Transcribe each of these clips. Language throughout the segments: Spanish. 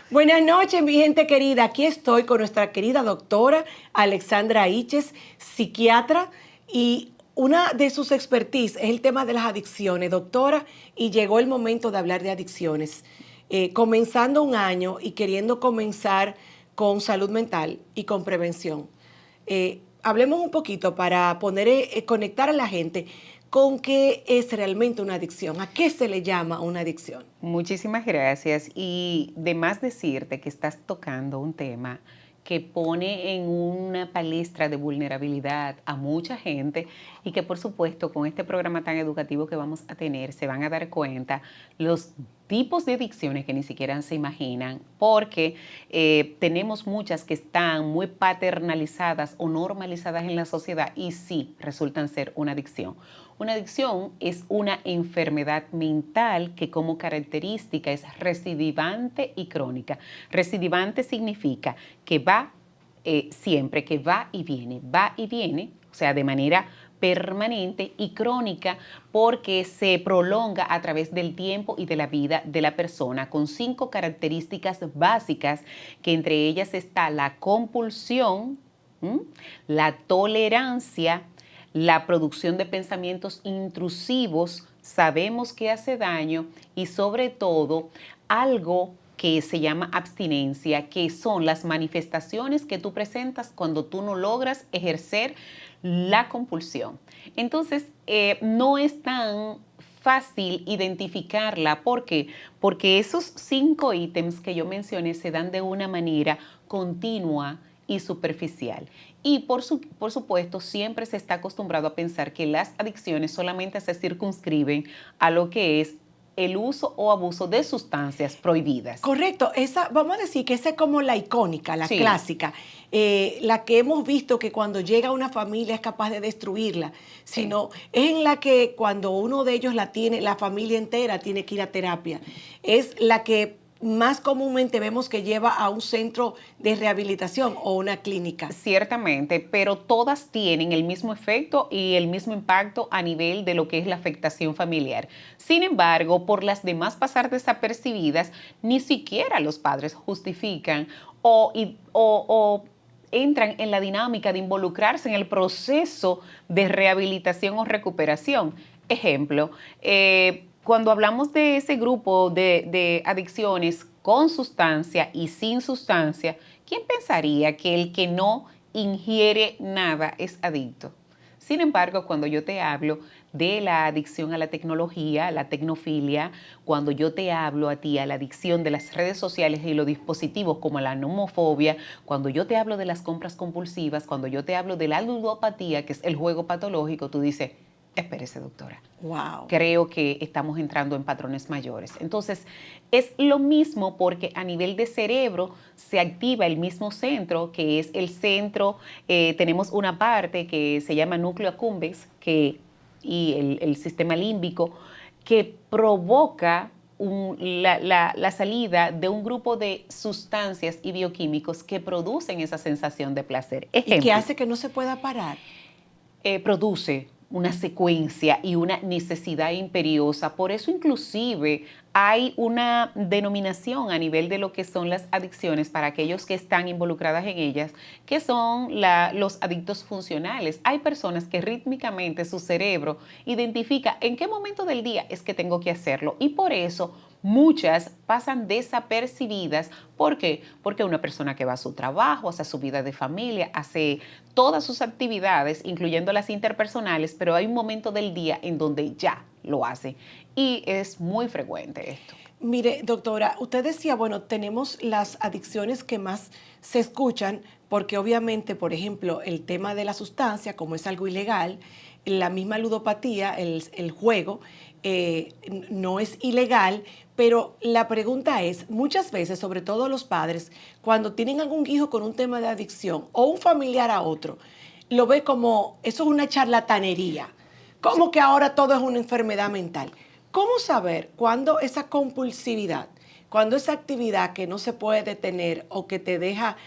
Buenas noches, mi gente querida. Aquí estoy con nuestra querida doctora Alexandra Iches, psiquiatra, y una de sus expertise es el tema de las adicciones. Doctora, y llegó el momento de hablar de adicciones. Comenzando un año y queriendo comenzar con salud mental y con prevención. Hablemos un poquito para conectar a la gente con qué es realmente una adicción, a qué se le llama una adicción. Muchísimas gracias. Y de más decirte que estás tocando un tema que pone en una palestra de vulnerabilidad a mucha gente y que por supuesto con este programa tan educativo que vamos a tener se van a dar cuenta los tipos de adicciones que ni siquiera se imaginan, porque tenemos muchas que están muy paternalizadas o normalizadas en la sociedad y sí resultan ser una adicción. Una adicción es una enfermedad mental que como característica es recidivante y crónica. Recidivante significa que va siempre, que va y viene, o sea, de manera permanente, y crónica porque se prolonga a través del tiempo y de la vida de la persona, con 5 características básicas, que entre ellas está la compulsión, la tolerancia, la producción de pensamientos intrusivos, sabemos que hace daño, y sobre todo algo que se llama abstinencia, que son las manifestaciones que tú presentas cuando tú no logras ejercer la compulsión. Entonces, no es tan fácil identificarla. ¿Por qué? Porque esos 5 ítems que yo mencioné se dan de una manera continua y superficial. Y por supuesto, siempre se está acostumbrado a pensar que las adicciones solamente se circunscriben a lo que es el uso o abuso de sustancias prohibidas. Correcto, vamos a decir que esa es como la icónica, la clásica, la que hemos visto que cuando llega una familia es capaz de destruirla, sino es en la que cuando uno de ellos la tiene, la familia entera tiene que ir a terapia. Es la que más comúnmente vemos que lleva a un centro de rehabilitación o una clínica. Ciertamente, pero todas tienen el mismo efecto y el mismo impacto a nivel de lo que es la afectación familiar. Sin embargo, por las demás pasar desapercibidas, ni siquiera los padres justifican o entran en la dinámica de involucrarse en el proceso de rehabilitación o recuperación. Ejemplo, cuando hablamos de ese grupo de adicciones con sustancia y sin sustancia, ¿quién pensaría que el que no ingiere nada es adicto? Sin embargo, cuando yo te hablo de la adicción a la tecnología, la tecnofilia, cuando yo te hablo a ti a la adicción de las redes sociales y los dispositivos como la nomofobia, cuando yo te hablo de las compras compulsivas, cuando yo te hablo de la ludopatía, que es el juego patológico, tú dices, espérese, doctora. Wow. Creo que estamos entrando en patrones mayores. Entonces, es lo mismo porque a nivel de cerebro se activa el mismo centro, que es el centro, tenemos una parte que se llama núcleo accumbens y el sistema límbico, que provoca la salida de un grupo de sustancias y bioquímicos que producen esa sensación de placer. Ejemplo, ¿y qué hace que no se pueda parar? Produce una secuencia y una necesidad imperiosa. Por eso inclusive hay una denominación a nivel de lo que son las adicciones para aquellos que están involucradas en ellas, que son los adictos funcionales. Hay personas que rítmicamente su cerebro identifica en qué momento del día es que tengo que hacerlo, y por eso muchas pasan desapercibidas. ¿Por qué? Porque una persona que va a su trabajo, hace su vida de familia, hace todas sus actividades, incluyendo las interpersonales, pero hay un momento del día en donde ya lo hace. Y es muy frecuente esto. Mire, doctora, usted decía, bueno, tenemos las adicciones que más se escuchan, porque obviamente, por ejemplo, el tema de la sustancia, como es algo ilegal, la misma ludopatía, el juego, no es ilegal, pero la pregunta es, muchas veces, sobre todo los padres, cuando tienen algún hijo con un tema de adicción o un familiar a otro, lo ve como, eso es una charlatanería, como que ahora todo es una enfermedad mental. ¿Cómo saber cuándo esa compulsividad, cuándo esa actividad que no se puede detener o que te deja,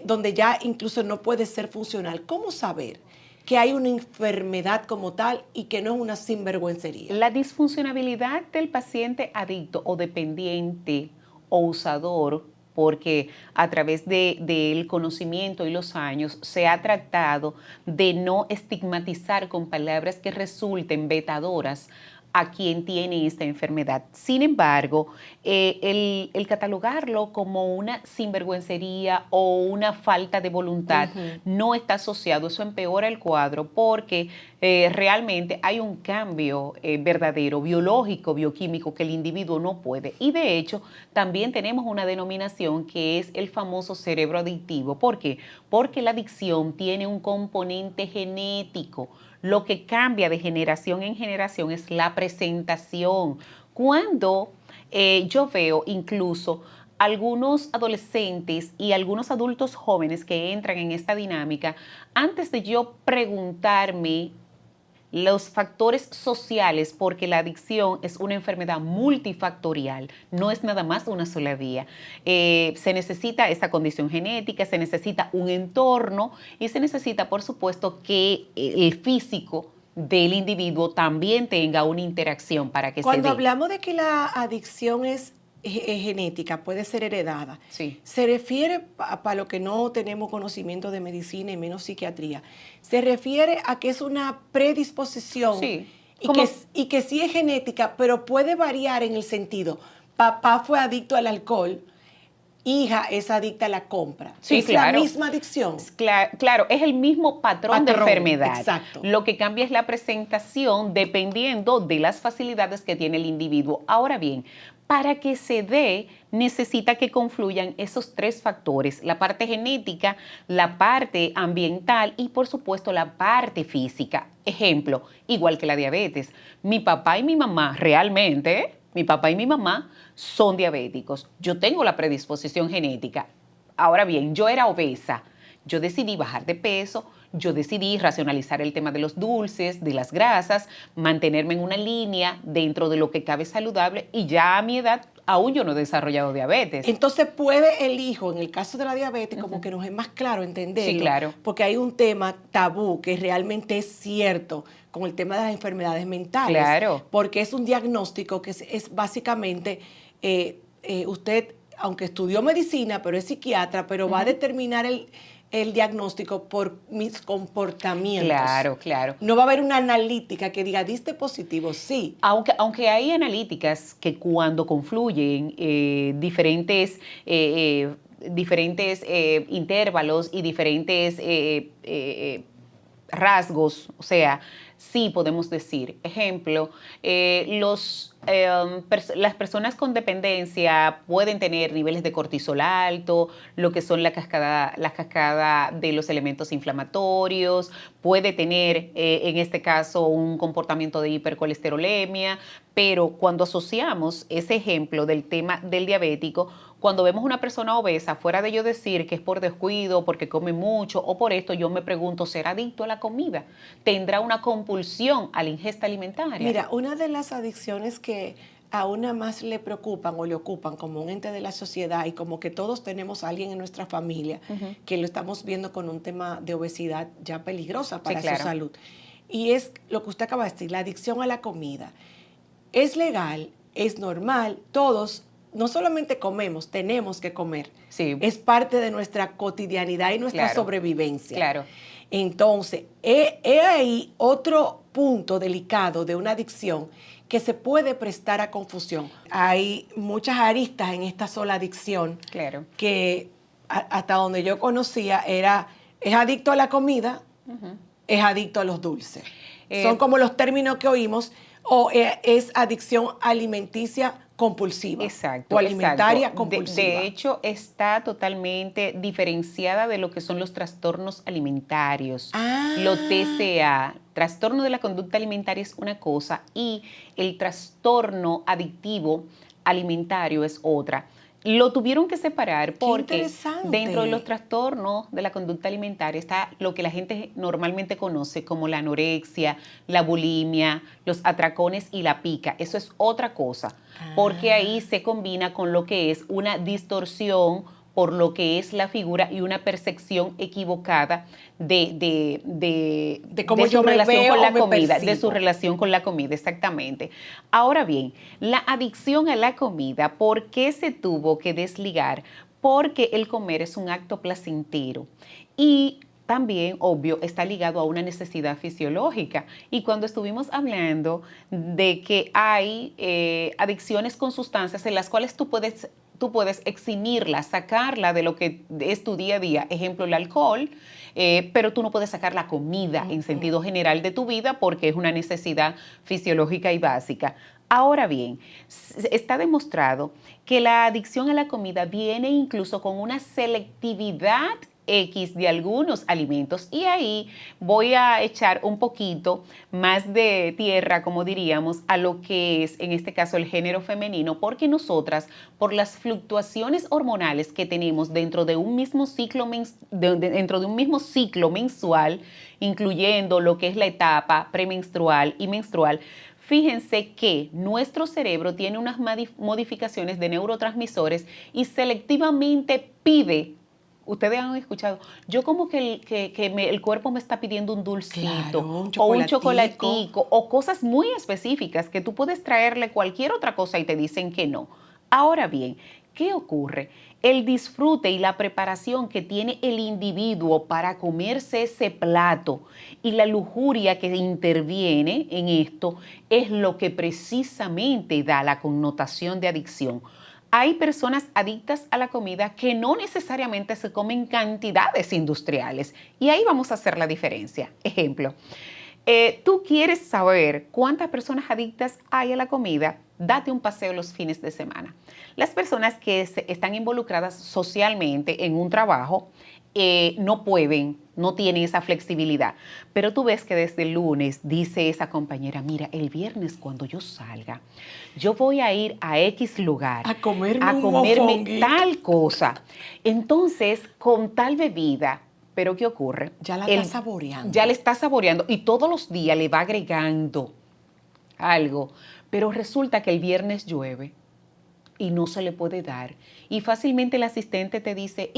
donde ya incluso no puede ser funcional, cómo saber que hay una enfermedad como tal y que no es una sinvergüencería? La disfuncionabilidad del paciente adicto o dependiente o usador porque a través del conocimiento y los años se ha tratado de no estigmatizar con palabras que resulten vetadoras a quien tiene esta enfermedad. Sin embargo, el catalogarlo como una sinvergüencería o una falta de voluntad no está asociado, eso empeora el cuadro porque realmente hay un cambio verdadero, biológico, bioquímico, que el individuo no puede. Y de hecho, también tenemos una denominación que es el famoso cerebro adictivo. ¿Por qué? Porque la adicción tiene un componente genético. Lo que cambia de generación en generación es la presentación. Cuando yo veo incluso algunos adolescentes y algunos adultos jóvenes que entran en esta dinámica, antes de yo preguntarme los factores sociales, porque la adicción es una enfermedad multifactorial, no es nada más una sola vía. Se necesita esa condición genética, se necesita un entorno y se necesita, por supuesto, que el físico del individuo también tenga una interacción para que se dé. Cuando hablamos de que la adicción es genética, puede ser heredada, Sí. se refiere, para lo que no tenemos conocimiento de medicina y menos psiquiatría, se refiere a que es una predisposición Sí. y que sí es genética, pero puede variar en el sentido, papá fue adicto al alcohol, hija es adicta a la compra. Sí, es claro. la misma adicción. Claro, es el mismo patrón de enfermedad. Exacto. Lo que cambia es la presentación dependiendo de las facilidades que tiene el individuo. Ahora bien, para que se dé, necesita que confluyan esos tres factores: la parte genética, la parte ambiental y, por supuesto, la parte física. Ejemplo, igual que la diabetes. Mi papá y mi mamá realmente, mi papá y mi mamá son diabéticos. Yo tengo la predisposición genética. Ahora bien, yo era obesa. Yo decidí bajar de peso, yo decidí racionalizar el tema de los dulces, de las grasas, mantenerme en una línea dentro de lo que cabe saludable, y ya a mi edad aún yo no he desarrollado diabetes. Entonces puede el hijo, en el caso de la diabetes, como que nos es más claro entenderlo. Sí, claro. Porque hay un tema tabú que realmente es cierto con el tema de las enfermedades mentales. Claro. Porque es un diagnóstico que es básicamente, usted, aunque estudió medicina, pero es psiquiatra, pero va a determinar el diagnóstico por mis comportamientos. Claro, claro. No va a haber una analítica que diga, diste positivo, sí. Aunque hay analíticas que cuando confluyen diferentes intervalos y diferentes rasgos, o sea, sí podemos decir, ejemplo, las personas con dependencia pueden tener niveles de cortisol alto, lo que son la cascada de los elementos inflamatorios, puede tener en este caso un comportamiento de hipercolesterolemia, pero cuando asociamos ese ejemplo del tema del diabético, cuando vemos una persona obesa, fuera de yo decir que es por descuido, porque come mucho o por esto, yo me pregunto, ¿será adicto a la comida? ¿Tendrá una compulsión a la ingesta alimentaria? Mira, una de las adicciones que a una más le preocupan o le ocupan como un ente de la sociedad, y como que todos tenemos a alguien en nuestra familia que lo estamos viendo con un tema de obesidad ya peligrosa para su salud. Y es lo que usted acaba de decir, la adicción a la comida. Es legal, es normal, todos no solamente comemos, tenemos que comer. Sí. Es parte de nuestra cotidianidad y nuestra sobrevivencia. Claro. Entonces, he ahí otro punto delicado de una adicción que se puede prestar a confusión. Hay muchas aristas en esta sola adicción. Claro. Que hasta donde yo conocía es adicto a la comida, es adicto a los dulces. Son como los términos que oímos, o es adicción alimenticia compulsiva. Exacto. O alimentaria compulsiva. De hecho, está totalmente diferenciada de lo que son los trastornos alimentarios. Lo TCA, trastorno de la conducta alimentaria, es una cosa, y el trastorno adictivo alimentario es otra. Lo tuvieron que separar porque dentro de los trastornos de la conducta alimentaria está lo que la gente normalmente conoce como la anorexia, la bulimia, los atracones y la pica. Eso es otra cosa, porque ahí se combina con lo que es una distorsión por lo que es la figura y una percepción equivocada de cómo su relación con la comida, percibo. de su relación con la comida, exactamente. Ahora bien, la adicción a la comida, ¿por qué se tuvo que desligar? porque el comer es un acto placentero y también, obvio, está ligado a una necesidad fisiológica. Y cuando estuvimos hablando de que hay adicciones con sustancias en las cuales tú puedes eximirla, sacarla de lo que es tu día a día, ejemplo, el alcohol, pero tú no puedes sacar la comida en sentido general de tu vida porque es una necesidad fisiológica y básica. Ahora bien, está demostrado que la adicción a la comida viene incluso con una selectividad X de algunos alimentos y ahí voy a echar un poquito más de tierra, como diríamos, a lo que es en este caso el género femenino, porque nosotras, por las fluctuaciones hormonales que tenemos dentro de un mismo ciclo, dentro de un mismo ciclo mensual, incluyendo lo que es la etapa premenstrual y menstrual, fíjense que nuestro cerebro tiene unas modificaciones de neurotransmisores y selectivamente pide. Ustedes han escuchado, yo como que el cuerpo me está pidiendo un dulcito, Claro, o un chocolatico o cosas muy específicas que tú puedes traerle cualquier otra cosa y te dicen que no. Ahora bien, ¿qué ocurre? El disfrute y la preparación que tiene el individuo para comerse ese plato y la lujuria que interviene en esto es lo que precisamente da la connotación de adicción. Hay personas adictas a la comida que no necesariamente se comen cantidades industriales y ahí vamos a hacer la diferencia. Ejemplo, tú quieres saber cuántas personas adictas hay a la comida, date un paseo los fines de semana. Las personas que están involucradas socialmente en un trabajo no pueden, no tienen esa flexibilidad. Pero tú ves que desde el lunes dice esa compañera, mira, el viernes cuando yo salga, yo voy a ir a X lugar a comerme, a comerme tal cosa. Entonces, con tal bebida, pero ¿qué ocurre? Ya la está saboreando. Ya le está saboreando y todos los días le va agregando algo. Pero resulta que el viernes llueve y no se le puede dar. Y fácilmente el asistente te dice,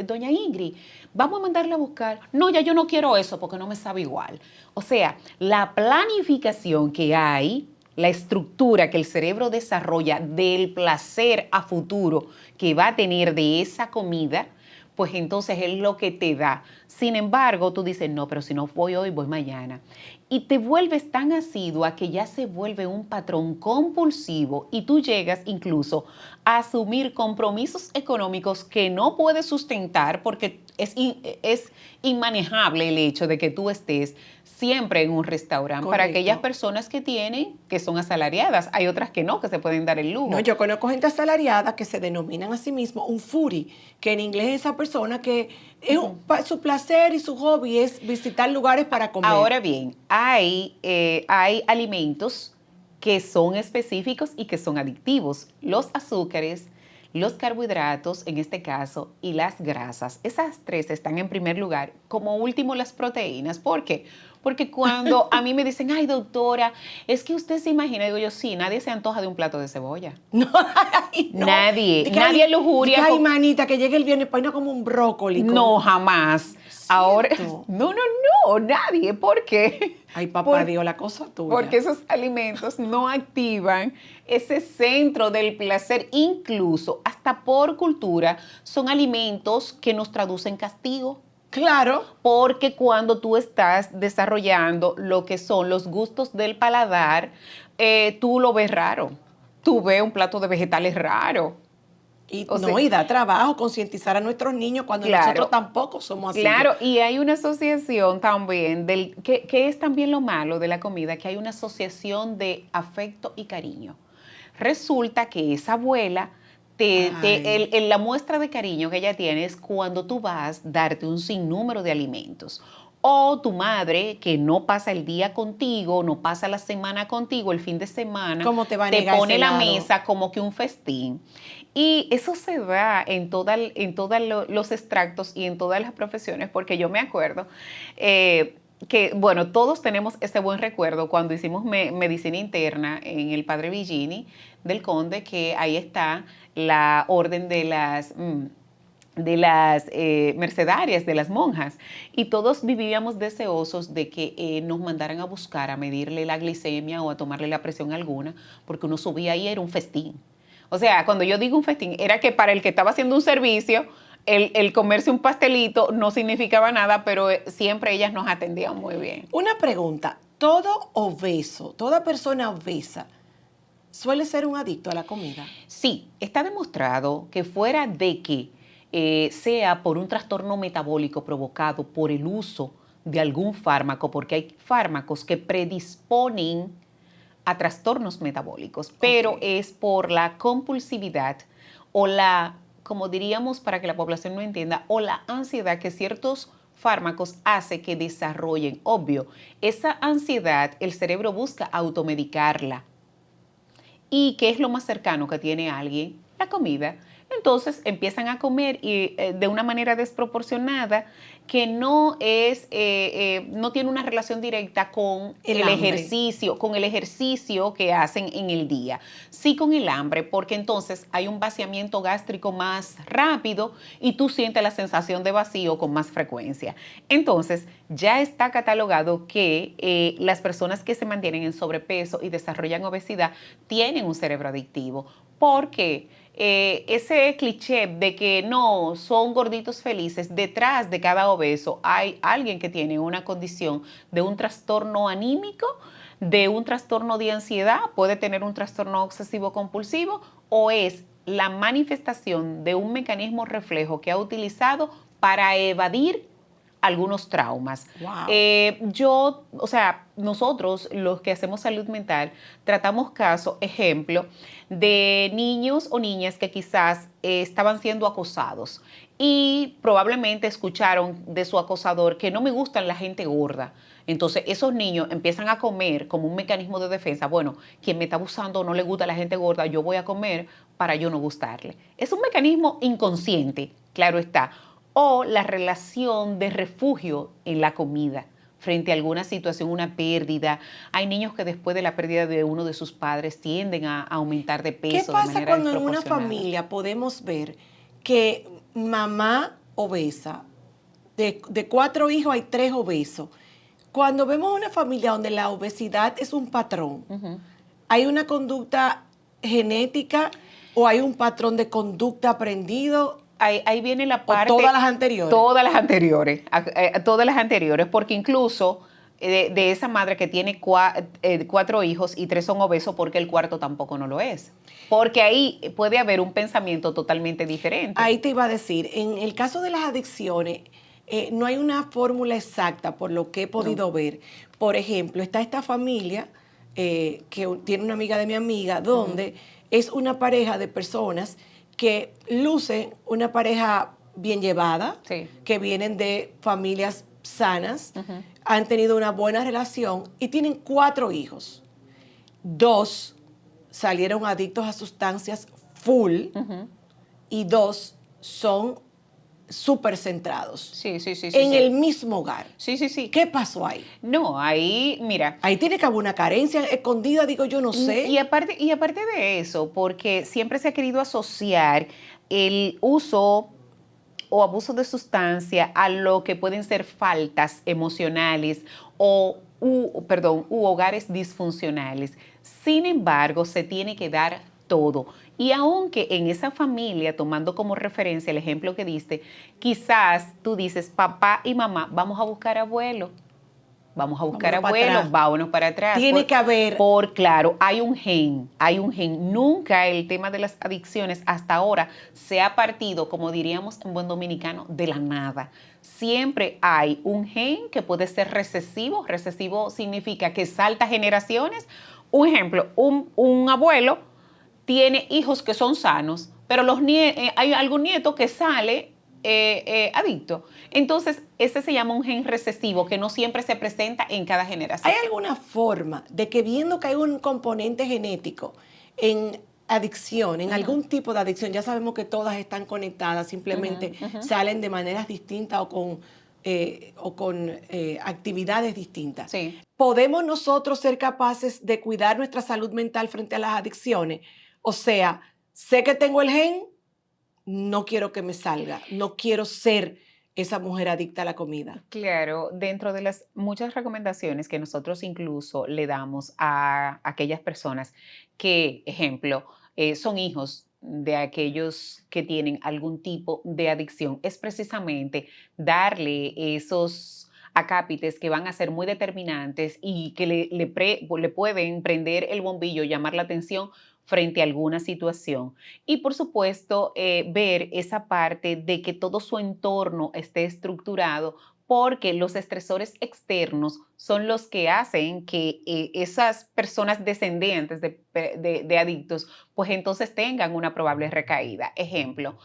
doña Ingrid, vamos a mandarla a buscar. No, ya yo no quiero eso porque no me sabe igual. O sea, la planificación que hay, la estructura que el cerebro desarrolla del placer a futuro que va a tener de esa comida, pues entonces es lo que te da. Sin embargo, tú dices, no, pero si no voy hoy, voy mañana. Y te vuelves tan asidua que ya se vuelve un patrón compulsivo y tú llegas incluso a asumir compromisos económicos que no puedes sustentar porque es inmanejable el hecho de que tú estés siempre en un restaurante. Correcto. Para aquellas personas que tienen, que son asalariadas, hay otras que no, que se pueden dar el lujo. No, yo conozco gente asalariada que se denominan a sí mismo un foodie, que en inglés es esa persona que es su placer y su hobby es visitar lugares para comer. Ahora bien, hay alimentos que son específicos y que son adictivos. Los azúcares, los carbohidratos, en este caso, y las grasas. Esas tres están en primer lugar. Como último, las proteínas. ¿Por qué? Porque cuando a mí me dicen, ay, doctora, es que usted se imagina, digo yo, sí, nadie se antoja de un plato de cebolla. No, ay, no. Nadie lujuria. Ay, manita, que llegue el viernes, pues no como un brócoli. No, jamás. ¿Cierto? Ahora, no, nadie. ¿Por qué? Ay, papá Dios, la cosa tuya. Porque esos alimentos no activan ese centro del placer, incluso hasta por cultura, son alimentos que nos traducen castigo. Claro. Porque cuando tú estás desarrollando lo que son los gustos del paladar, tú lo ves raro. Tú ves un plato de vegetales raro. Y da trabajo concientizar a nuestros niños cuando nosotros tampoco somos así. Claro, y hay una asociación también, que es también lo malo de la comida, que hay una asociación de afecto y cariño. Resulta que esa abuela, la muestra de cariño que ella tiene es cuando tú vas a darte un sinnúmero de alimentos. O tu madre, que no pasa el día contigo, no pasa la semana contigo, el fin de semana, ¿cómo te va a te negar pone ese la lado? mesa como que un festín. Y eso se da en todos los extractos y en todas las profesiones, porque yo me acuerdo que, bueno, todos tenemos ese buen recuerdo cuando hicimos medicina interna en el Padre Villini del Conde, que ahí está la orden de las mercedarias, de las monjas, y todos vivíamos deseosos de que nos mandaran a buscar, a medirle la glicemia o a tomarle la presión alguna, porque uno subía ahí, era un festín. O sea, cuando yo digo un festín, era que para el que estaba haciendo un servicio, el comerse un pastelito no significaba nada, pero siempre ellas nos atendían muy bien. Una pregunta, ¿todo obeso, toda persona obesa suele ser un adicto a la comida? Sí, está demostrado que fuera de que sea por un trastorno metabólico provocado por el uso de algún fármaco, porque hay fármacos que predisponen a trastornos metabólicos, pero Ok. es por la compulsividad o la, como diríamos para que la población no entienda, o la ansiedad que ciertos fármacos hace que desarrollen. Obvio, esa ansiedad el cerebro busca automedicarla. ¿Y qué es lo más cercano que tiene alguien? La comida. Entonces empiezan a comer y, de una manera desproporcionada que no tiene una relación directa El hambre. con el ejercicio que hacen en el día. Sí con el hambre, porque entonces hay un vaciamiento gástrico más rápido y tú sientes la sensación de vacío con más frecuencia. Entonces ya está catalogado que las personas que se mantienen en sobrepeso y desarrollan obesidad tienen un cerebro adictivo. Porque ese cliché de que no son gorditos felices, detrás de cada obeso hay alguien que tiene una condición de un trastorno anímico, de un trastorno de ansiedad, puede tener un trastorno obsesivo compulsivo o es la manifestación de un mecanismo reflejo que ha utilizado para evadir algunos traumas. Wow. O sea, nosotros los que hacemos salud mental tratamos casos, ejemplo, de niños o niñas que quizás estaban siendo acosados y probablemente escucharon de su acosador que no me gustan la gente gorda. Entonces esos niños empiezan a comer como un mecanismo de defensa. Bueno, quien me está abusando no le gusta la gente gorda, yo voy a comer para yo no gustarle. Es un mecanismo inconsciente, claro está. O la relación de refugio en la comida frente a alguna situación, una pérdida. Hay niños que después de la pérdida de uno de sus padres tienden a aumentar de ¿Qué peso de pasa manera cuando en una desproporcionada. familia podemos ver que mamá obesa, de 4 hijos hay 3 obesos? Cuando vemos una familia donde la obesidad es un patrón, Ujú. ¿hay una conducta genética o hay un patrón de conducta aprendido Ahí viene la o todas parte, las anteriores? todas las anteriores, porque incluso de esa madre que tiene 4 hijos y 3 son obesos, porque el cuarto tampoco no lo es. Porque ahí puede haber un pensamiento totalmente diferente. Ahí te iba a decir, en el caso de las adicciones, no hay una fórmula exacta por lo que he No. podido ver. Por ejemplo, está esta familia tiene una amiga de mi amiga, donde es una pareja de personas que lucen una pareja bien llevada, Sí. que vienen de familias sanas, Ujú. han tenido una buena relación y tienen 4 hijos. 2 salieron adictos a sustancias full Ujú. y 2 son súper centrados Sí, sí, sí, sí, en el sí. mismo hogar. Sí, sí, sí. ¿Qué pasó ahí? No, ahí, mira, Ahí tiene que haber una carencia escondida, digo yo, no sé. y aparte de eso, porque siempre se ha querido asociar el uso o abuso de sustancia a lo que pueden ser faltas emocionales u hogares disfuncionales. Sin embargo, se tiene que dar todo. Y aunque en esa familia, tomando como referencia el ejemplo que diste, quizás tú dices, papá y mamá, vamos a buscar abuelo. Vamos a buscar Vámonos para abuelos, atrás. vámonos para atrás. Tiene que haber, Claro, hay un gen. Nunca el tema de las adicciones hasta ahora se ha partido, como diríamos en buen dominicano, de la nada. Siempre hay un gen que puede ser recesivo. Recesivo significa que salta generaciones. Un ejemplo, un abuelo tiene hijos que son sanos, pero hay algún nieto que sale adicto. Entonces, ese se llama un gen recesivo que no siempre se presenta en cada ¿hay generación. alguna forma de que viendo que hay un componente genético en adicción, en algún tipo de adicción, ya sabemos que todas están conectadas, simplemente Ujú, ujú. salen de maneras distintas o con actividades distintas? Sí. ¿Podemos nosotros ser capaces de cuidar nuestra salud mental frente a las adicciones? O sea, sé que tengo el gen, no quiero que me salga, no quiero ser esa mujer adicta a la comida. Claro, dentro de las muchas recomendaciones que nosotros incluso le damos a aquellas personas que, ejemplo, son hijos de aquellos que tienen algún tipo de adicción, es precisamente darle esos acápites que van a ser muy determinantes y que le pueden prender el bombillo, llamar la atención frente a alguna situación. Y por supuesto, ver esa parte de que todo su entorno esté estructurado, porque los estresores externos son los que hacen que esas personas descendientes de adictos, pues entonces tengan una probable recaída. Ejemplo,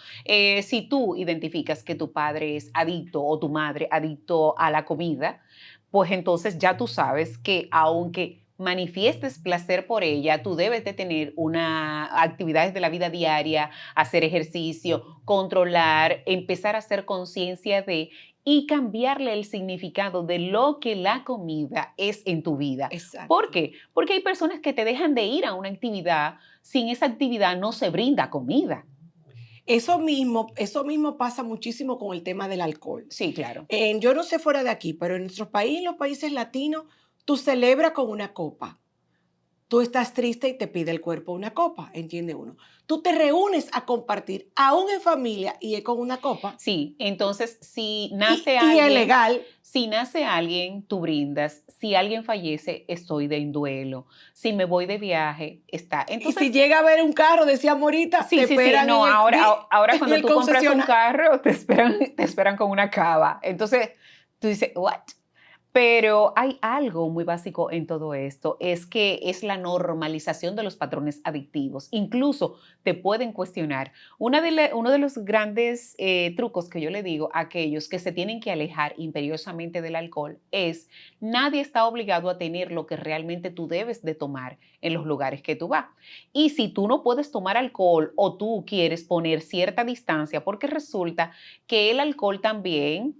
si tú identificas que tu padre es adicto o tu madre adicto a la comida, pues entonces ya tú sabes que aunque manifiestes placer por ella, tú debes de tener una actividades de la vida diaria, hacer ejercicio, controlar, empezar a hacer conciencia de y cambiarle el significado de lo que la comida es en tu vida. ¿Por Exacto. qué? Porque hay personas que te dejan de ir a una actividad, sin esa actividad no se brinda comida. Eso mismo pasa muchísimo con el tema del alcohol. Sí, claro. Yo no sé fuera de aquí, pero en nuestro país, en los países latinos, tú celebras con una copa. Tú estás triste y te pide el cuerpo una copa, entiende uno. Tú te reúnes a compartir, aún en familia, y es con una copa. Sí, entonces si Y, nace y es alguien, legal. si nace alguien, tú brindas. Si alguien fallece, estoy de en duelo. Si me voy de viaje, está. Y si Entonces, llega a ver un carro, decía Morita, te sí, sí, sí. esperan No, ahora en cuando el tú compras un concesionario. carro, te esperan con una cava. Entonces, tú dices, ¿what? Pero hay algo muy básico en todo esto, es que es la normalización de los patrones adictivos. Incluso te pueden cuestionar. Uno de los grandes trucos que yo le digo a aquellos que se tienen que alejar imperiosamente del alcohol es, nadie está obligado a tener lo que realmente tú debes de tomar en los lugares que tú vas. Y si tú no puedes tomar alcohol o tú quieres poner cierta distancia, porque resulta que el alcohol también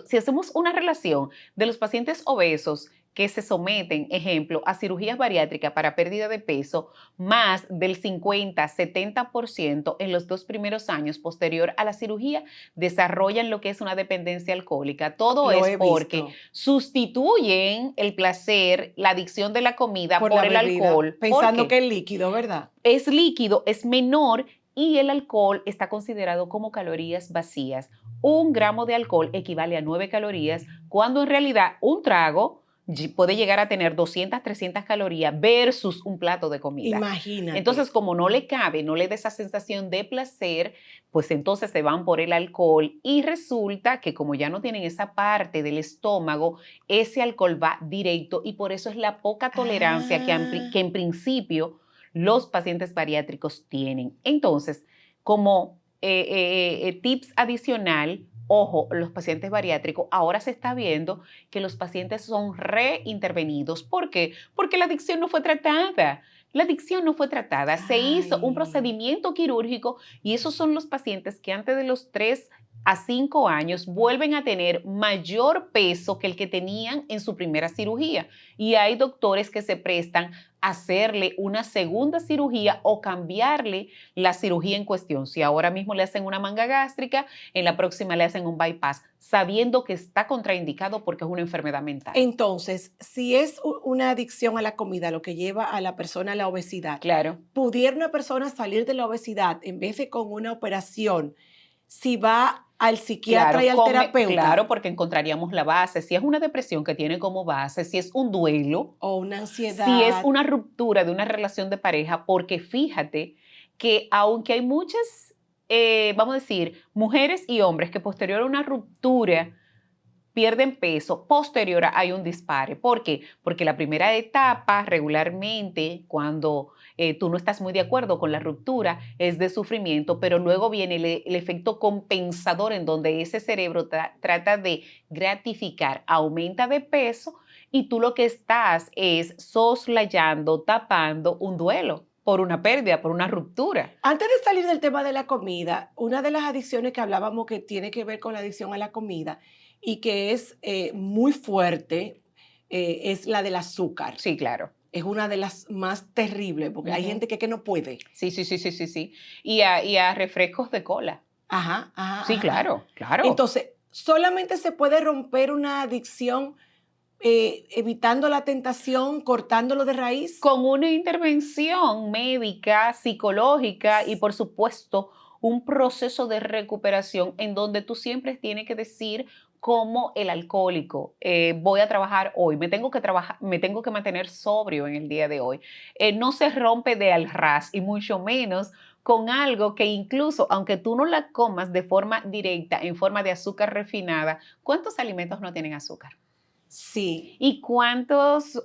si hacemos una relación de los pacientes obesos que se someten, ejemplo, a cirugías bariátricas para pérdida de peso, más del 50-70% en los 2 primeros años posterior a la cirugía desarrollan lo que es una dependencia alcohólica. Todo Lo es he porque visto sustituyen el placer, la adicción de la comida por la por el bebida, alcohol. ¿Por pensando que qué? es líquido, ¿verdad? Es líquido, es menor y el alcohol está considerado como calorías vacías. 1 gramo de alcohol equivale a 9 calorías, cuando en realidad un trago puede llegar a tener 200-300 calorías versus un plato de comida. Imagínate. Entonces, como no le cabe, no le da esa sensación de placer, pues entonces se van por el alcohol y resulta que como ya no tienen esa parte del estómago, ese alcohol va directo y por eso es la poca tolerancia que Ah, en principio los pacientes bariátricos tienen. Entonces, como tips adicional, ojo, los pacientes bariátricos, ahora se está viendo que los pacientes son reintervenidos. ¿Por qué? Porque la adicción no fue tratada. La adicción no fue tratada. Se hizo un ay. procedimiento quirúrgico y esos son los pacientes que antes de los 3 a 5 años vuelven a tener mayor peso que el que tenían en su primera cirugía. Y hay doctores que se prestan hacerle una segunda cirugía o cambiarle la cirugía en cuestión. Si ahora mismo le hacen una manga gástrica, en la próxima le hacen un bypass, sabiendo que está contraindicado porque es una enfermedad mental. Entonces, si es una adicción a la comida lo que lleva a la persona a la obesidad, Claro. ¿pudiera una persona salir de la obesidad en vez de con una operación si va al psiquiatra y Claro, al terapeuta claro, porque encontraríamos la base. Si es una depresión que tiene como base, si es un duelo, o una si es ansiedad? una ruptura de una relación de pareja, porque fíjate que aunque hay muchas, vamos a decir, mujeres y hombres que posterior a una ruptura pierden peso, posterior hay un dispare. ¿Por qué? Porque la primera etapa regularmente, cuando tú no estás muy de acuerdo con la ruptura, es de sufrimiento, pero luego viene el efecto compensador en donde ese cerebro trata de gratificar, aumenta de peso y tú lo que estás es soslayando, tapando un duelo por una pérdida, por una ruptura. Antes de salir del tema de la comida, una de las adicciones que hablábamos que tiene que ver con la adicción a la comida y que es muy fuerte es la del azúcar. Sí, claro. Es una de las más terribles porque hay Ujú. gente que no puede. Sí, sí, sí, sí, sí, sí. Y a refrescos de cola. Ajá, ajá, Sí, ajá, ajá. claro, claro. Entonces, solamente se puede romper una adicción evitando la tentación, cortándolo de raíz? Con una intervención médica, psicológica y por supuesto un proceso de recuperación en donde tú siempre tienes que decir como el alcohólico, voy a trabajar hoy, me tengo que mantener sobrio en el día de hoy. No se rompe de al ras y mucho menos con algo que incluso, aunque tú no la comas de forma directa, en forma de azúcar refinada, ¿cuántos alimentos no tienen azúcar? Sí. ¿Y cuántos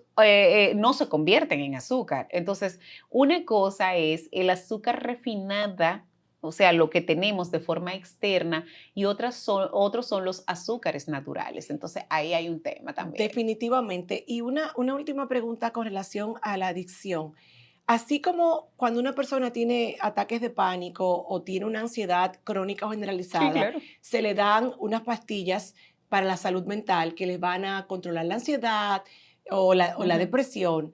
no se convierten en azúcar? Entonces, una cosa es el azúcar refinada, o sea, lo que tenemos de forma externa, y otros son los azúcares naturales. Entonces, ahí hay un tema también. Definitivamente. Y una última pregunta con relación a la adicción. Así como cuando una persona tiene ataques de pánico o tiene una ansiedad crónica o Sí, generalizada, claro. se le dan unas pastillas para la salud mental que les van a controlar la ansiedad o la Ujú. depresión.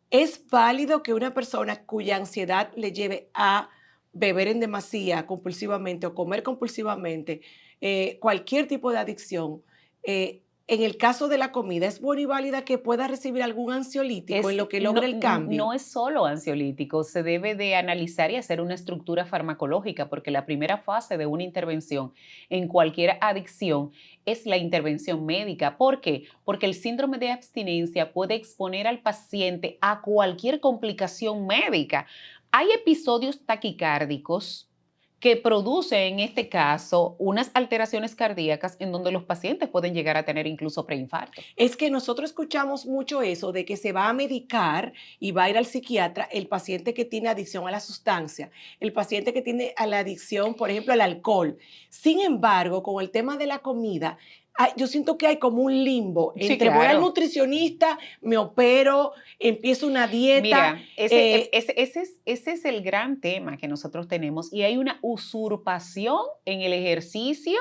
¿Es válido que una persona cuya ansiedad le lleve a beber en demasía compulsivamente o comer compulsivamente, cualquier tipo de adicción, en el caso de la comida, es buena y válida que pueda recibir algún ansiolítico en lo que logra el No cambio? es solo ansiolítico, se debe de analizar y hacer una estructura farmacológica, porque la primera fase de una intervención en cualquier adicción es la intervención médica. ¿Por qué? Porque el síndrome de abstinencia puede exponer al paciente a cualquier complicación médica. Hay episodios taquicárdicos que producen, en este caso, unas alteraciones cardíacas en donde los pacientes pueden llegar a tener incluso preinfarto. Es que nosotros escuchamos mucho eso de que se va a medicar y va a ir al psiquiatra el paciente que tiene adicción a la sustancia, el paciente que tiene a la adicción, por ejemplo, al alcohol. Sin embargo, con el tema de la comida, yo siento que hay como un limbo Sí, entre voy al claro. nutricionista, me opero, empiezo una dieta. Mira, eh, ese es el gran tema que nosotros tenemos y hay una usurpación en el ejercicio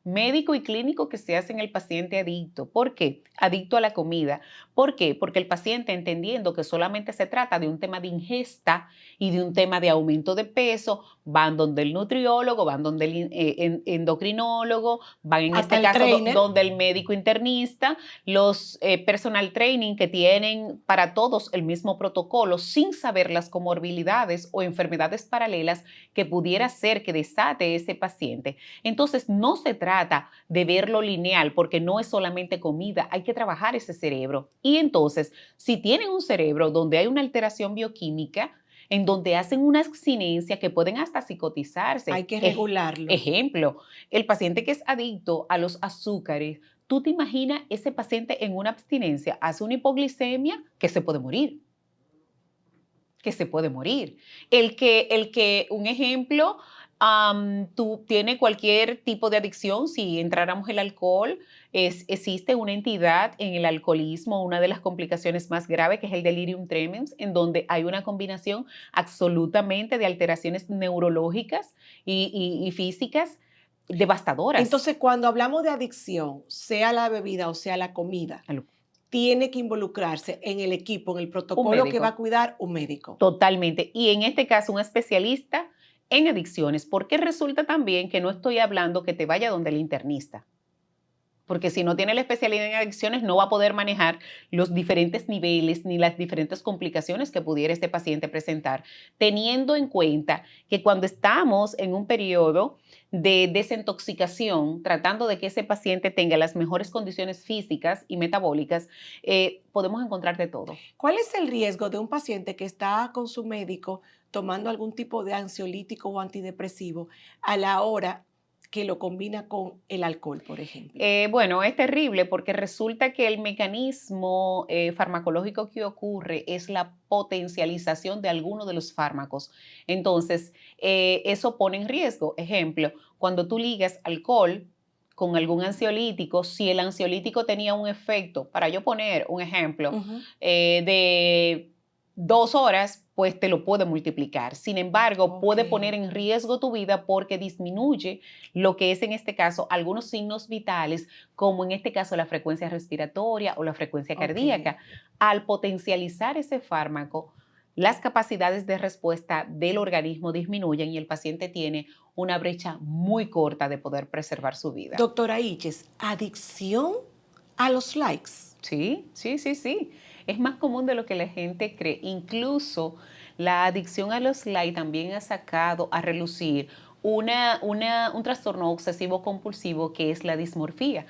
médico y clínico que se hace en el paciente adicto. ¿Por qué? Adicto a la comida. ¿Por qué? Porque el paciente, entendiendo que solamente se trata de un tema de ingesta y de un tema de aumento de peso, van donde el nutriólogo, van donde el endocrinólogo, van en hasta este el caso trainer. donde el médico internista, los personal training que tienen para todos el mismo protocolo sin saber las comorbilidades o enfermedades paralelas que pudiera ser que desate ese paciente. Entonces, no se trata de verlo lineal porque no es solamente comida, hay que trabajar ese cerebro. Y entonces, si tienen un cerebro donde hay una alteración bioquímica, en donde hacen una abstinencia que pueden hasta psicotizarse. Hay que regularlo. Ejemplo, el paciente que es adicto a los azúcares. ¿Tú te imaginas ese paciente en una abstinencia? Hace una hipoglicemia que se puede morir, que se puede morir. Un ejemplo, tú tienes cualquier tipo de adicción, si entráramos el alcohol, existe una entidad en el alcoholismo, una de las complicaciones más graves, que es el delirium tremens, en donde hay una combinación absolutamente de alteraciones neurológicas y físicas devastadoras. Entonces, cuando hablamos de adicción, sea la bebida o sea la comida, tiene que involucrarse en el equipo, en el Un protocolo que va a médico. cuidar un médico. Totalmente. Y en este caso, un especialista en adicciones, porque resulta también que no estoy hablando que te vaya donde el internista, porque si no tiene la especialidad en adicciones no va a poder manejar los diferentes niveles ni las diferentes complicaciones que pudiera este paciente presentar, teniendo en cuenta que cuando estamos en un periodo de desintoxicación, tratando de que ese paciente tenga las mejores condiciones físicas y metabólicas, podemos encontrar de todo. ¿Cuál es el riesgo de un paciente que está con su médico tomando algún tipo de ansiolítico o antidepresivo a la hora que lo combina con el alcohol, por ejemplo? Bueno, es terrible porque resulta que el mecanismo farmacológico que ocurre es la potencialización de alguno de los fármacos. Entonces, eso pone en riesgo. Ejemplo, cuando tú ligas alcohol con algún ansiolítico, si el ansiolítico tenía un efecto, para yo poner un ejemplo, Ujú. de 2 horas, pues te lo puede multiplicar. Sin embargo, Ok, puede poner en riesgo tu vida porque disminuye lo que es en este caso algunos signos vitales, como en este caso la frecuencia respiratoria o la frecuencia ok. cardíaca. Al potencializar ese fármaco, las capacidades de respuesta del organismo disminuyen y el paciente tiene una brecha muy corta de poder preservar su vida. Doctora Iches, ¿adicción a los likes. Sí, sí, sí, sí. Es más común de lo que la gente cree. Incluso la adicción a los likes también ha sacado a relucir un trastorno obsesivo compulsivo que es la dismorfía.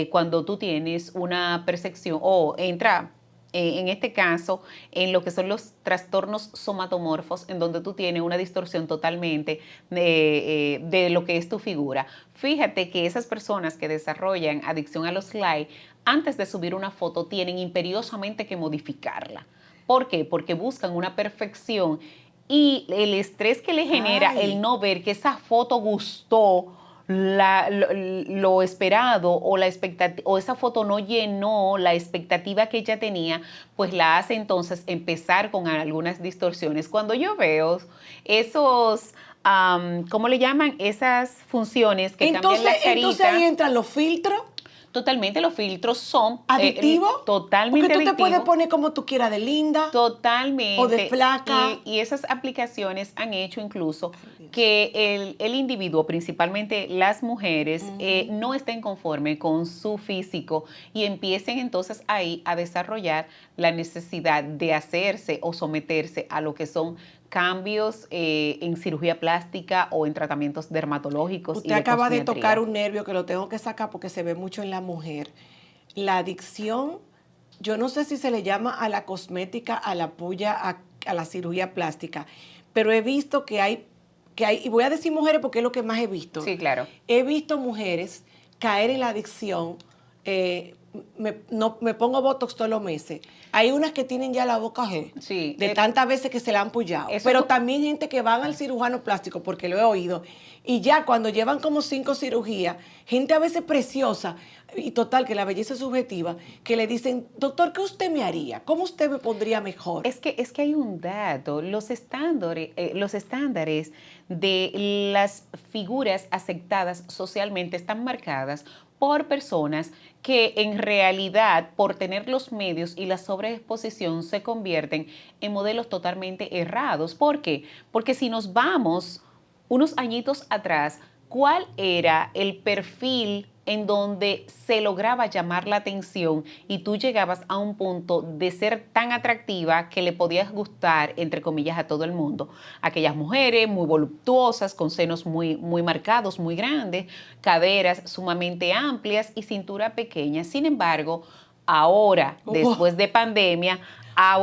Cuando tú tienes una percepción o entra en este caso, en lo que son los trastornos somatomorfos, en donde tú tienes una distorsión totalmente de lo que es tu figura. Fíjate que esas personas que desarrollan adicción a los likes, antes de subir una foto, tienen imperiosamente que modificarla. ¿Por qué? Porque buscan una perfección y el estrés que le genera el no ver que esa foto gustó lo esperado o la expectativa o esa foto no llenó la expectativa que ella tenía, pues la hace entonces empezar con algunas distorsiones. Cuando yo veo esos, ¿cómo le llaman? Esas funciones que cambian la carita. Entonces ahí entran los filtros. Totalmente, los filtros son adictivos. Totalmente porque tú adictivos. Te puedes poner como tú quieras, de linda. Totalmente. O de flaca. Y esas aplicaciones han hecho incluso que el individuo, principalmente las mujeres, no estén conformes con su físico y empiecen entonces ahí a desarrollar la necesidad de hacerse o someterse a lo que son cambios en cirugía plástica o en tratamientos dermatológicos. Usted acaba de tocar un nervio que lo tengo que sacar porque se ve mucho en la mujer. La adicción, yo no sé si se le llama a la cosmética, a la puya, a la cirugía plástica, pero he visto que hay, y voy a decir mujeres porque es lo que más he visto. Sí, claro. He visto mujeres caer en la adicción. Me pongo Botox todos los meses. Hay unas que tienen ya la boca G, sí, de tantas veces que se la han pullado. Pero también gente que van al cirujano plástico, porque lo he oído, y ya cuando llevan como 5 cirugías, gente a veces preciosa, y total, que la belleza es subjetiva, que le dicen, doctor, ¿qué usted me haría? ¿Cómo usted me pondría mejor? Es que hay un dato, los estándares de las figuras aceptadas socialmente están marcadas por personas que en realidad, por tener los medios y la sobreexposición, se convierten en modelos totalmente errados. ¿Por qué? Porque si nos vamos unos añitos atrás, ¿cuál era el perfil en donde se lograba llamar la atención y tú llegabas a un punto de ser tan atractiva que le podías gustar, entre comillas, a todo el mundo? Aquellas mujeres muy voluptuosas, con senos muy, muy marcados, muy grandes, caderas sumamente amplias y cintura pequeña. Sin embargo, ahora, después de pandemia,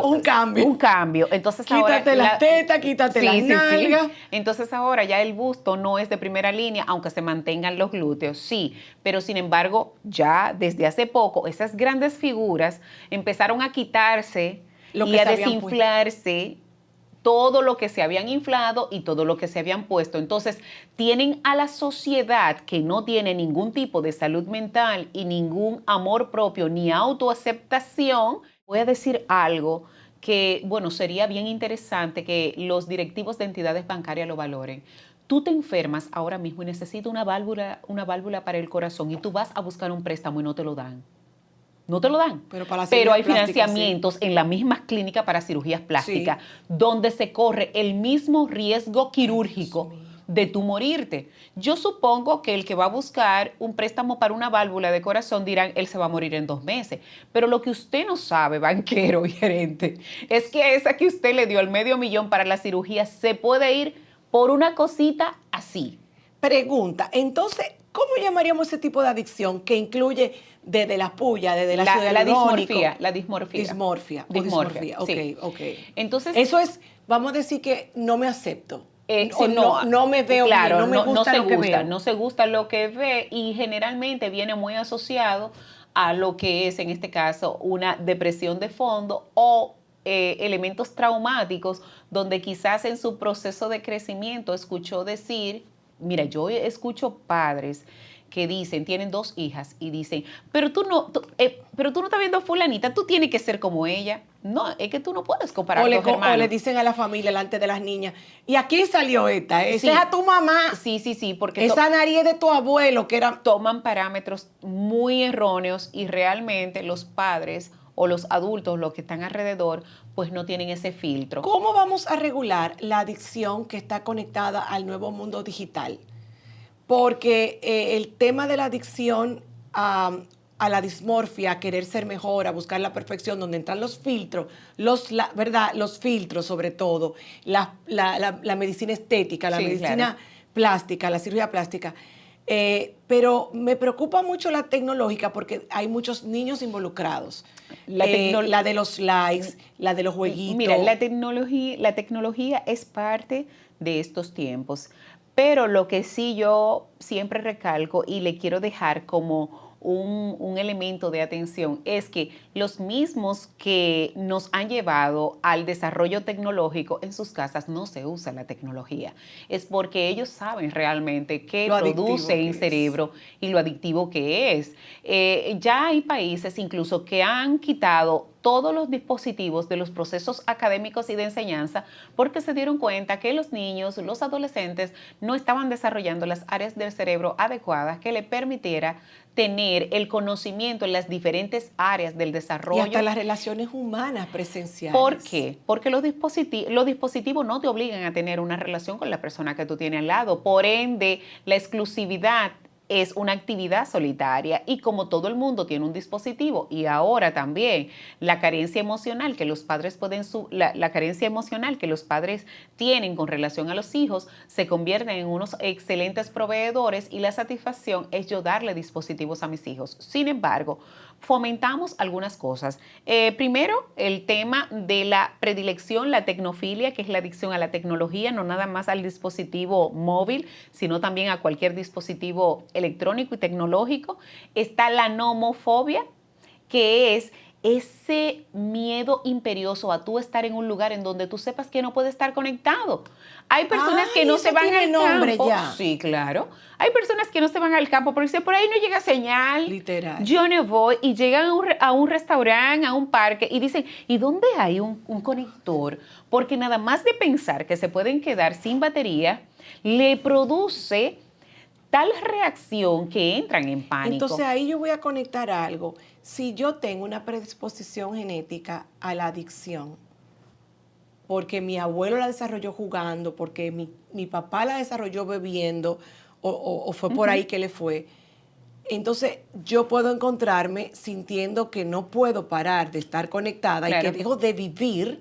un cambio. Un cambio. Entonces quítate ahora las tetas, quítate las nalgas. Sí. Entonces ahora ya el busto no es de primera línea, aunque se mantengan los glúteos, sí. Pero sin embargo, ya desde hace poco, esas grandes figuras empezaron a quitarse y a desinflarse todo lo que se habían inflado y todo lo que se habían puesto. Entonces, tienen a la sociedad que no tiene ningún tipo de salud mental y ningún amor propio ni autoaceptación. Voy a decir algo que, bueno, sería bien interesante que los directivos de entidades bancarias lo valoren. Tú te enfermas ahora mismo y necesitas una válvula para el corazón y tú vas a buscar un préstamo y no te lo dan. No te lo dan. Pero hay financiamientos en las mismas clínicas para cirugías plásticas donde se corre el mismo riesgo quirúrgico de tú morirte. Yo supongo que el que va a buscar un préstamo para una válvula de corazón dirán, él se va a morir en 2 meses. Pero lo que usted no sabe, banquero y gerente, es que esa que usted le dio el $500,000 para la cirugía se puede ir por una cosita así. Pregunta, entonces, ¿cómo llamaríamos ese tipo de adicción que incluye desde las pullas, desde la dismorfia? Dismorfia, ok, sí. ok. Entonces, eso es, vamos a decir que no me acepto. No me veo claro, bien, no me gusta lo que veo. No se gusta lo que ve y generalmente viene muy asociado a lo que es, en este caso, una depresión de fondo o elementos traumáticos donde quizás en su proceso de crecimiento escuchó decir, mira, yo escucho padres que dicen, tienen 2 hijas y dicen, pero tú no estás viendo a fulanita, tú tienes que ser como ella. No, es que tú no puedes comparar a tus hermanos. O le dicen a la familia delante de las niñas, ¿y a quién salió esta? Esa es a tu mamá. Sí, porque esa nariz es de tu abuelo, que era... Toman parámetros muy erróneos y realmente los padres o los adultos, los que están alrededor, pues no tienen ese filtro. ¿Cómo vamos a regular la adicción que está conectada al nuevo mundo digital? Porque el tema de la adicción a a la dismorfia, a querer ser mejor, a buscar la perfección, donde entran los filtros, ¿verdad? Los filtros sobre todo, la medicina estética, la Sí, medicina claro. plástica, la cirugía plástica. Pero me preocupa mucho la tecnológica porque hay muchos niños involucrados. La tecnología. La de los likes, la de los Mira, jueguitos. la tecnología es parte de estos tiempos, pero lo que sí yo siempre recalco y le quiero dejar como un elemento de atención es que los mismos que nos han llevado al desarrollo tecnológico en sus casas no se usa la tecnología. Es porque ellos saben realmente qué Lo produce adictivo en que es. cerebro y lo adictivo que es. Ya hay países incluso que han quitado todos los dispositivos de los procesos académicos y de enseñanza porque se dieron cuenta que los niños, los adolescentes no estaban desarrollando las áreas del cerebro adecuadas que le permitiera tener el conocimiento en las diferentes áreas del Y hasta desarrollo. las relaciones humanas ¿Por presenciales. qué? Porque los dispositivos no te obligan a tener una relación con la persona que tú tienes al lado. Por ende, la exclusividad es una actividad solitaria y como todo el mundo tiene un dispositivo y ahora también la carencia emocional que los padres la carencia emocional que los padres tienen con relación a los hijos se convierten en unos excelentes proveedores y la satisfacción es yo darle dispositivos a mis hijos. Sin embargo, fomentamos algunas cosas. Primero, el tema de la predilección, la tecnofilia, que es la adicción a la tecnología, no nada más al dispositivo móvil, sino también a cualquier dispositivo electrónico y tecnológico. Está la nomofobia, que es ese miedo imperioso a tú estar en un lugar en donde tú sepas que no puedes estar conectado. Hay personas que no Eso se van tiene al nombre campo. ya. Sí, claro. Hay personas que no se van al campo porque dicen, por ahí no llega señal. Literal. Yo no voy. Y llegan a un restaurante, a un parque y dicen, ¿y dónde hay un conector? Porque nada más de pensar que se pueden quedar sin batería, le produce tal reacción que entran en pánico. Entonces ahí yo voy a conectar algo. Si yo tengo una predisposición genética a la adicción, porque mi abuelo la desarrolló jugando, porque mi papá la desarrolló bebiendo, o fue por ahí que le fue, entonces yo puedo encontrarme sintiendo que no puedo parar de estar conectada y que Claro. dejo de vivir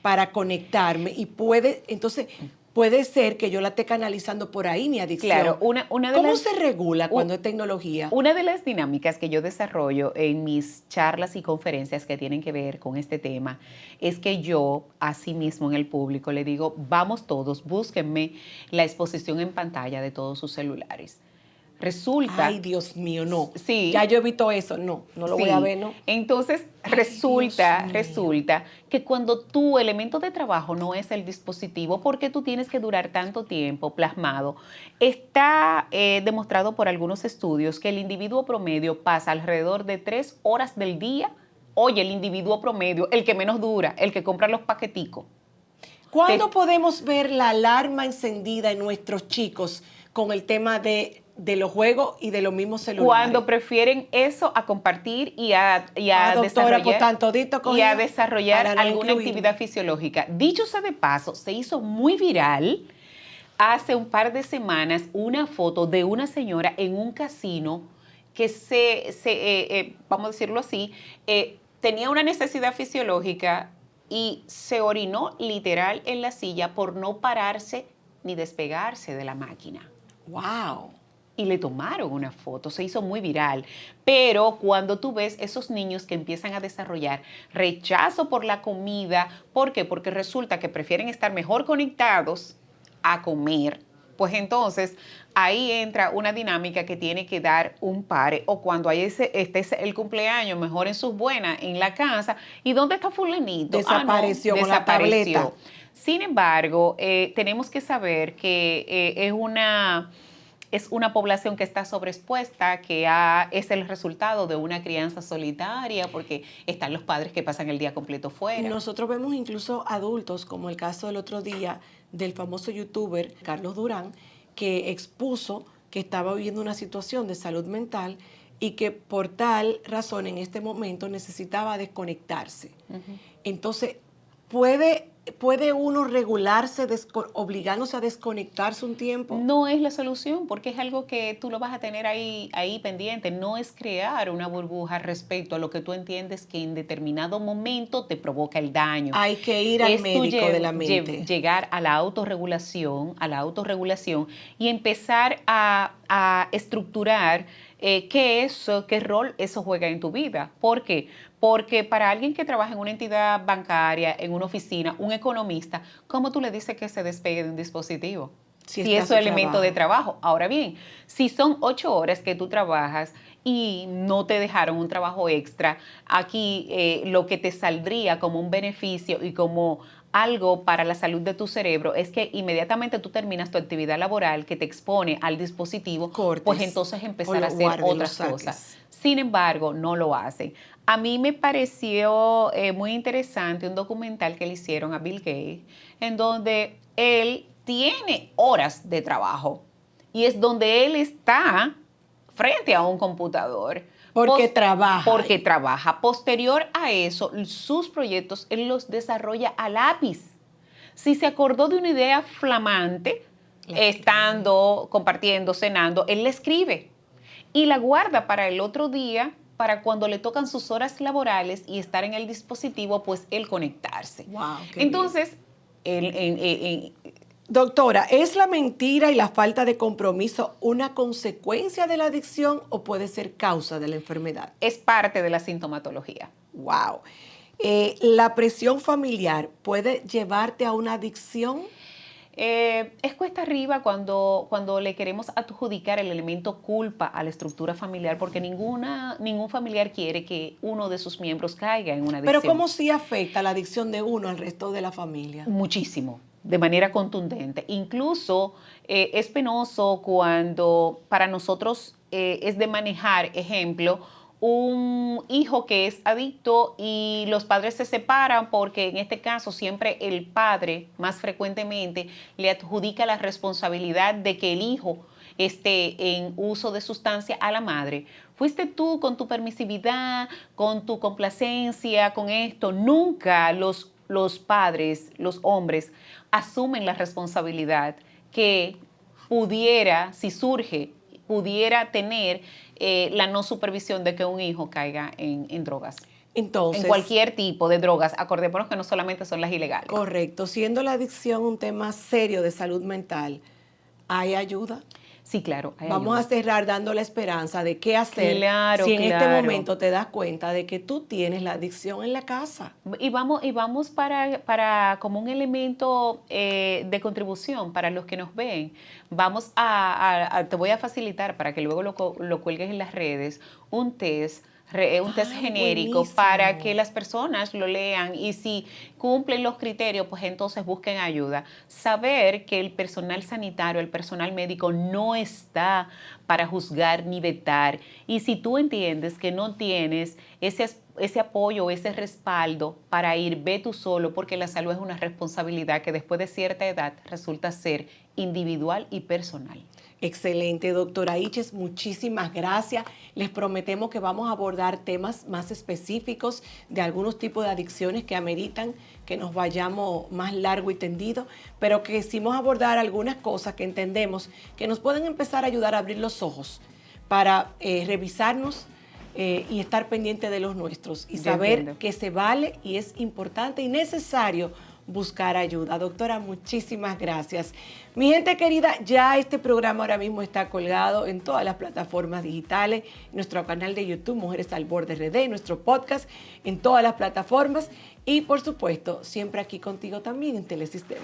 para conectarme entonces puede ser que yo la esté canalizando por ahí mi adicción. Claro, una de ¿Cómo las, se regula u- cuando es tecnología? una de las dinámicas que yo desarrollo en mis charlas y conferencias que tienen que ver con este tema es que yo, a sí mismo en el público, le digo, vamos todos, búsquenme la exposición en pantalla de todos sus celulares. Ay, Resulta, Dios mío, no. Ya sí, yo he visto eso, no, no lo voy a sí. ver, no. Entonces Ay, Dios mío. resulta que cuando tu elemento de trabajo no es el dispositivo, porque tú tienes que durar tanto tiempo plasmado, está demostrado por algunos estudios que el individuo promedio pasa alrededor de 3 horas del día. Oye, el individuo promedio, el que menos dura, el que compra los paqueticos. ¿Cuándo Te- podemos ver la alarma encendida en nuestros chicos con el tema de los juegos y de los mismos celulares? Cuando prefieren eso a compartir Doctora, pues tan todito y a cogido desarrollar para no alguna actividad incluirme. fisiológica. Dicho sea de paso, se hizo muy viral hace un par de semanas una foto de una señora en un casino que vamos a decirlo así, tenía una necesidad fisiológica y se orinó literal en la silla por no pararse ni despegarse de la máquina ¡Wow! y le tomaron una foto, se hizo muy viral. Pero cuando tú ves esos niños que empiezan a desarrollar rechazo por la comida, ¿por qué? Porque resulta que prefieren estar mejor conectados a comer. Pues entonces ahí entra una dinámica que tiene que dar un pare o cuando hay el cumpleaños, mejor en sus buenas, en la casa. ¿Y dónde está fulanito? Ah, no, Desapareció con la tableta. desapareció. Sin embargo, tenemos que saber que es una población que está sobreexpuesta, es el resultado de una crianza solitaria, porque están los padres que pasan el día completo fuera. Nosotros vemos incluso adultos, como el caso del otro día del famoso youtuber Carlos Durán, que expuso que estaba viviendo una situación de salud mental y que por tal razón en este momento necesitaba desconectarse. Entonces, puede ¿puede uno regularse obligándose a desconectarse un tiempo? No es la solución, porque es algo que tú lo vas a tener ahí pendiente. No es crear una burbuja respecto a lo que tú entiendes que en determinado momento te provoca el daño. Hay que ir al médico de la mente. Llegar a la autorregulación y empezar a estructurar qué rol eso juega en tu vida. ¿Por qué? Porque para alguien que trabaja en una entidad bancaria, en una oficina, un economista, ¿cómo tú le dices que se despegue de un dispositivo? Si es su elemento de trabajo. Ahora bien, si son 8 horas que tú trabajas y no te dejaron un trabajo extra, aquí lo que te saldría como un beneficio y como algo para la salud de tu cerebro es que inmediatamente tú terminas tu actividad laboral que te expone al dispositivo, cortes, pues entonces empezar a hacer otras cosas. Sin embargo, no lo hacen. A mí me pareció muy interesante un documental que le hicieron a Bill Gates, en donde él tiene horas de trabajo y es donde él está frente a un computador. Porque trabaja. Porque trabaja. Posterior a eso, sus proyectos él los desarrolla a lápiz. Si se acordó de una idea flamante, estando, compartiendo, cenando, él la escribe y la guarda para el otro día, para cuando le tocan sus horas laborales y estar en el dispositivo, pues él conectarse. Wow, entonces, doctora, ¿es la mentira y la falta de compromiso una consecuencia de la adicción o puede ser causa de la enfermedad? Es parte de la sintomatología. Wow. ¿La presión familiar puede llevarte a una adicción? Es cuesta arriba cuando le queremos adjudicar el elemento culpa a la estructura familiar, porque ningún familiar quiere que uno de sus miembros caiga en una adicción. Pero ¿cómo sí afecta la adicción de uno al resto de la familia? Muchísimo, de manera contundente. Incluso es penoso cuando para nosotros es de manejar, ejemplo, un hijo que es adicto y los padres se separan porque en este caso siempre el padre más frecuentemente le adjudica la responsabilidad de que el hijo esté en uso de sustancia a la madre. Fuiste tú con tu permisividad, con tu complacencia, con esto. Nunca los padres, los hombres, asumen la responsabilidad que pudiera, si surge, pudiera tener la no supervisión de que un hijo caiga en drogas. Entonces, en cualquier tipo de drogas. Acordémonos que no solamente son las ilegales. Correcto. Siendo la adicción un tema serio de salud mental, ¿hay ayuda? Sí, claro. Vamos a cerrar dando la esperanza de qué hacer si en este momento te das cuenta de que tú tienes la adicción en la casa. Y vamos para como un elemento de contribución para los que nos ven. Vamos te voy a facilitar para que luego lo cuelgues en las redes, un test genérico buenísimo, para que las personas lo lean y si cumplen los criterios, pues entonces busquen ayuda. Saber que el personal sanitario, el personal médico no está para juzgar ni vetar. Y si tú entiendes que no tienes ese apoyo, ese respaldo para ir, ve tú solo, porque la salud es una responsabilidad que después de cierta edad resulta ser individual y personal. Excelente, doctora Iches, muchísimas gracias. Les prometemos que vamos a abordar temas más específicos de algunos tipos de adicciones que ameritan que nos vayamos más largo y tendido, pero que quisimos abordar algunas cosas que entendemos que nos pueden empezar a ayudar a abrir los ojos para revisarnos y estar pendiente de los nuestros y saber que se vale y es importante y necesario buscar ayuda. Doctora, muchísimas gracias. Mi gente querida, ya este programa ahora mismo está colgado en todas las plataformas digitales, en nuestro canal de YouTube, Mujeres al Borde RD, nuestro podcast, en todas las plataformas y, por supuesto, siempre aquí contigo también en Telesistema.